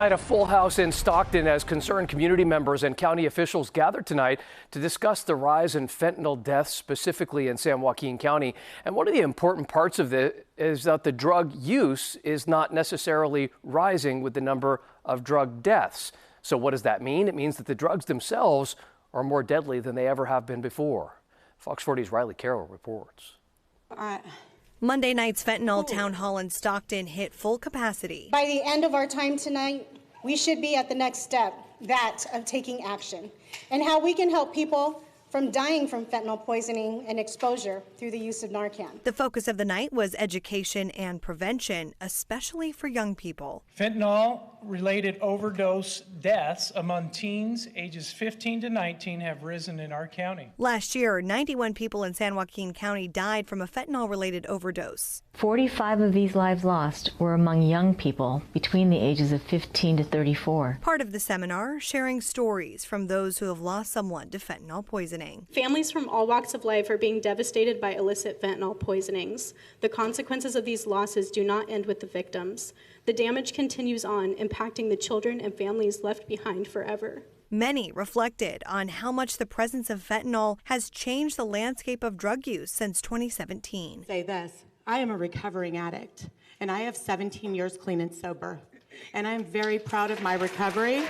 At a full house in Stockton as concerned community members and county officials gathered tonight to discuss the rise in fentanyl deaths, specifically in San Joaquin County. And one of the important parts of it is that the drug use is not necessarily rising with the number of drug deaths. So what does that mean? It means that the drugs themselves are more deadly than they ever have been before. Fox 40's Riley Carroll reports. Monday night's fentanyl town hall in Stockton hit full capacity. By the end of our time tonight, we should be at the next step, that of taking action, and how we can help people from dying from fentanyl poisoning and exposure through the use of Narcan. The focus of the night was education and prevention, especially for young people. Fentanyl-related overdose deaths among teens ages 15 to 19 have risen in our county. Last year, 91 people in San Joaquin County died from a fentanyl-related overdose. 45 of these lives lost were among young people between the ages of 15 to 34. Part of the seminar, sharing stories from those who have lost someone to fentanyl poisoning. Families from all walks of life are being devastated by illicit fentanyl poisonings. The consequences of these losses do not end with the victims. The damage continues on, impacting the children and families left behind forever. Many reflected on how much the presence of fentanyl has changed the landscape of drug use since 2017. Say this, I am a recovering addict, and I have 17 years clean and sober, and I'm very proud of my recovery.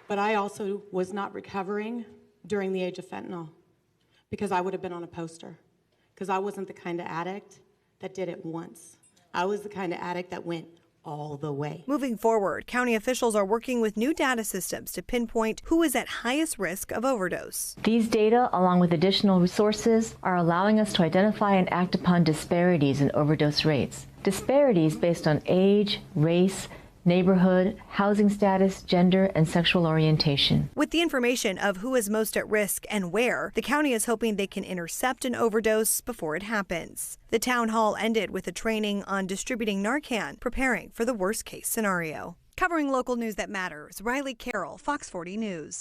But I also was not recovering during the age of fentanyl because I would have been on a poster, because I wasn't the kind of addict that did it once. I was the kind of addict that went all the way. Moving forward, county officials are working with new data systems to pinpoint who is at highest risk of overdose. These data, along with additional resources, are allowing us to identify and act upon disparities in overdose rates. Disparities based on age, race, neighborhood, housing status, gender, and sexual orientation. With the information of who is most at risk and where, the county is hoping they can intercept an overdose before it happens. The town hall ended with a training on distributing Narcan, preparing for the worst-case scenario. Covering local news that matters, Riley Carroll, Fox 40 News.